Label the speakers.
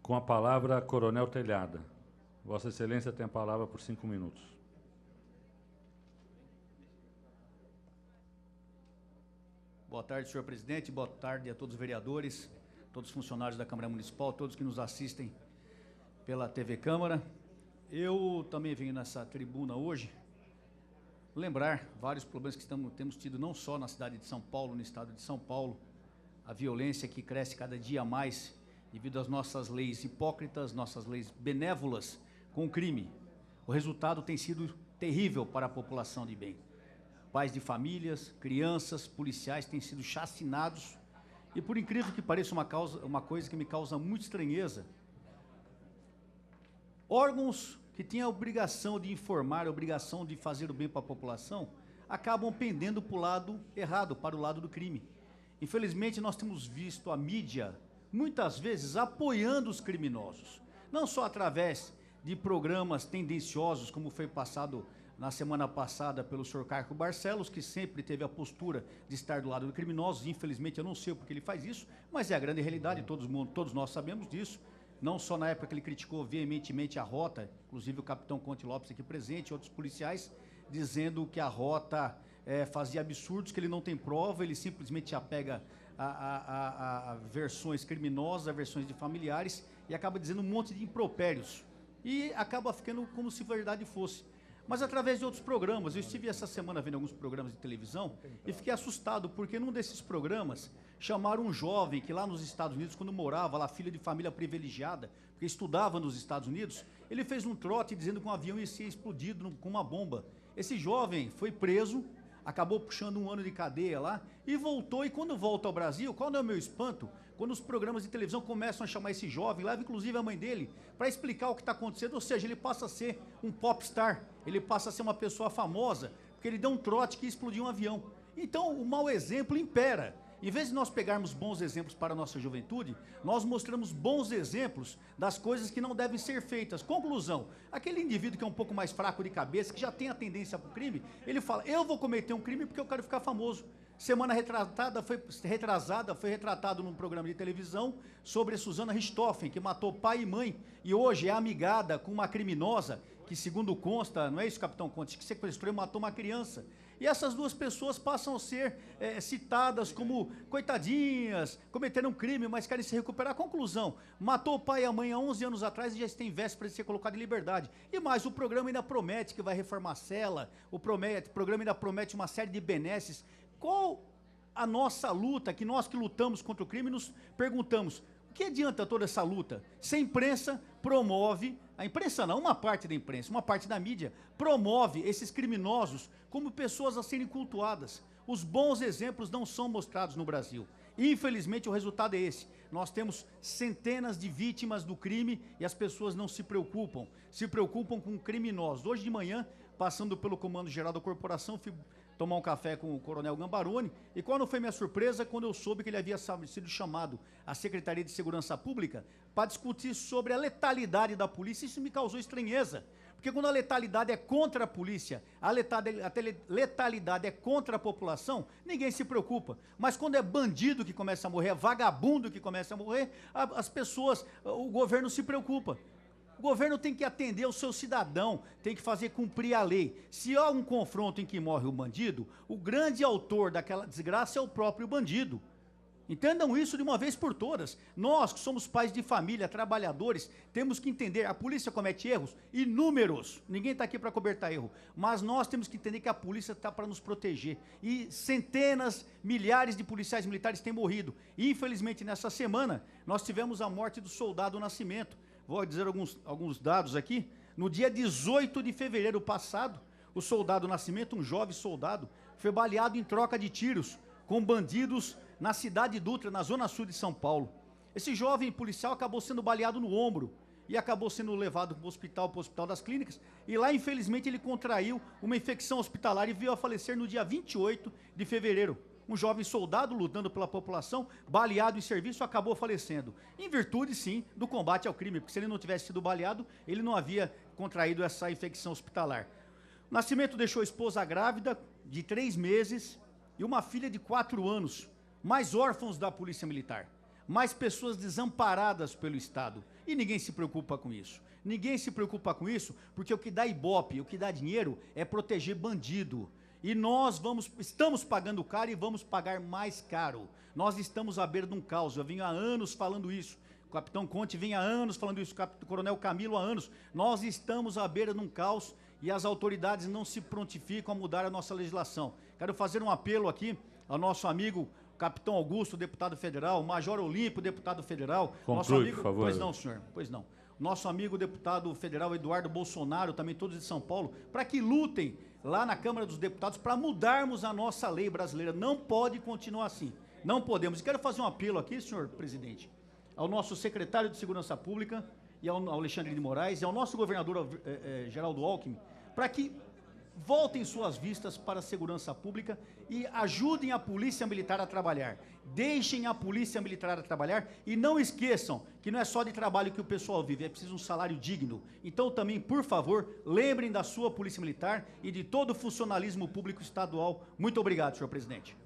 Speaker 1: Com a palavra, Coronel Telhada. Vossa Excelência tem a palavra por 5 minutos.
Speaker 2: Boa tarde, senhor presidente. Boa tarde a todos os vereadores, todos os funcionários da Câmara Municipal, todos que nos assistem pela TV Câmara. Eu também venho nessa tribuna hoje lembrar vários problemas que temos tido não só na cidade de São Paulo, no estado de São Paulo, a violência que cresce cada dia mais devido às nossas leis hipócritas, nossas leis benévolas com o crime. O resultado tem sido terrível para a população de bem. Pais de famílias, crianças, policiais têm sido chacinados e, por incrível que pareça, uma coisa que me causa muita estranheza, órgãos que têm a obrigação de informar, a obrigação de fazer o bem para a população, acabam pendendo para o lado errado, para o lado do crime. Infelizmente, nós temos visto a mídia, muitas vezes, apoiando os criminosos, não só através de programas tendenciosos, como foi passado na semana passada pelo senhor Carco Barcelos, que sempre teve a postura de estar do lado dos criminosos. Infelizmente, eu não sei porque ele faz isso, mas é a grande realidade, todos nós sabemos disso. Não só na época que ele criticou veementemente a rota, inclusive o capitão Conte Lopes aqui presente, outros policiais, dizendo que a rota fazia absurdos, que ele não tem prova, ele simplesmente apega a versões criminosas, a versões de familiares, e acaba dizendo um monte de impropérios. E acaba ficando como se verdade fosse. Mas através de outros programas, eu estive essa semana vendo alguns programas de televisão e fiquei assustado, porque num desses programas chamaram um jovem que lá nos Estados Unidos, quando morava lá, filho de família privilegiada, porque estudava nos Estados Unidos, ele fez um trote dizendo que um avião ia ser explodido com uma bomba. Esse jovem foi preso, acabou puxando 1 ano de cadeia lá e voltou, e quando volta ao Brasil, qual não é o meu espanto? Quando os programas de televisão começam a chamar esse jovem, leva inclusive a mãe dele, para explicar o que está acontecendo, ou seja, ele passa a ser um popstar, ele passa a ser uma pessoa famosa, porque ele deu um trote que explodiu um avião. Então, o mau exemplo impera. Em vez de nós pegarmos bons exemplos para a nossa juventude, nós mostramos bons exemplos das coisas que não devem ser feitas. Conclusão, aquele indivíduo que é um pouco mais fraco de cabeça, que já tem a tendência para o crime, ele fala, eu vou cometer um crime porque eu quero ficar famoso. Semana retrasada, foi retratado num programa de televisão sobre a Susana Richthofen, que matou pai e mãe, e hoje é amigada com uma criminosa, que segundo consta, não é isso, capitão Conte, que sequestrou e matou uma criança. E essas duas pessoas passam a ser citadas como coitadinhas, cometeram um crime, mas querem se recuperar. Conclusão, matou o pai e a mãe há 11 anos atrás e já tem véspera de ser colocado em liberdade. E mais, o programa ainda promete que vai reformar a cela, o programa ainda promete uma série de benesses. Qual a nossa luta, que nós que lutamos contra o crime, nos perguntamos, o que adianta toda essa luta? Se a imprensa promove, a imprensa não, uma parte da imprensa, uma parte da mídia, promove esses criminosos como pessoas a serem cultuadas. Os bons exemplos não são mostrados no Brasil. Infelizmente, o resultado é esse. Nós temos centenas de vítimas do crime e as pessoas não se preocupam com criminosos. Hoje de manhã, passando pelo Comando Geral da Corporação, fui tomar um café com o Coronel Gambaroni, e qual não foi minha surpresa quando eu soube que ele havia sido chamado à Secretaria de Segurança Pública para discutir sobre a letalidade da polícia. Isso me causou estranheza, porque quando a letalidade é contra a polícia, a letalidade é contra a população, ninguém se preocupa. Mas quando é bandido que começa a morrer, é vagabundo que começa a morrer, as pessoas, o governo se preocupa. O governo tem que atender o seu cidadão, tem que fazer cumprir a lei. Se há um confronto em que morre o bandido, o grande autor daquela desgraça é o próprio bandido. Entendam isso de uma vez por todas. Nós, que somos pais de família, trabalhadores, temos que entender, a polícia comete erros inúmeros, ninguém está aqui para cobertar erro, mas nós temos que entender que a polícia está para nos proteger. E centenas, milhares de policiais militares têm morrido. E, infelizmente, nessa semana, nós tivemos a morte do soldado Nascimento. Vou dizer alguns dados aqui. No dia 18 de fevereiro passado, o soldado Nascimento, um jovem soldado, foi baleado em troca de tiros com bandidos na cidade de Dutra, na zona sul de São Paulo. Esse jovem policial acabou sendo baleado no ombro e acabou sendo levado para o Hospital das Clínicas, e lá, infelizmente, ele contraiu uma infecção hospitalar e veio a falecer no dia 28 de fevereiro. Um jovem soldado lutando pela população, baleado em serviço, acabou falecendo. Em virtude, sim, do combate ao crime, porque se ele não tivesse sido baleado, ele não havia contraído essa infecção hospitalar. O Nascimento deixou a esposa grávida de 3 meses e uma filha de 4 anos, mais órfãos da Polícia Militar. mais pessoas desamparadas pelo Estado. E ninguém se preocupa com isso. Ninguém se preocupa com isso, porque o que dá Ibope, o que dá dinheiro é proteger bandido. E nós estamos pagando caro e vamos pagar mais caro. Nós estamos à beira de um caos. Eu venho há anos falando isso. O capitão Conte vem há anos falando isso. O coronel Camilo há anos. Nós estamos à beira de um caos e as autoridades não se prontificam a mudar a nossa legislação. Quero fazer um apelo aqui ao nosso amigo capitão Augusto, deputado federal, Major Olímpio, deputado federal.
Speaker 1: Conclui,
Speaker 2: nosso amigo,
Speaker 1: por favor.
Speaker 2: Pois não, senhor. Pois não. Nosso amigo deputado federal Eduardo Bolsonaro, também todos de São Paulo, para que lutem lá na Câmara dos Deputados para mudarmos a nossa lei brasileira. Não pode continuar assim. Não podemos. E quero fazer um apelo aqui, senhor presidente, ao nosso secretário de Segurança Pública e ao Alexandre de Moraes e ao nosso governador Geraldo Alckmin, para que voltem suas vistas para a segurança pública e ajudem a Polícia Militar a trabalhar. Deixem a Polícia Militar a trabalhar e não esqueçam que não é só de trabalho que o pessoal vive, é preciso um salário digno. Então também, por favor, lembrem da sua Polícia Militar e de todo o funcionalismo público estadual. Muito obrigado, senhor presidente.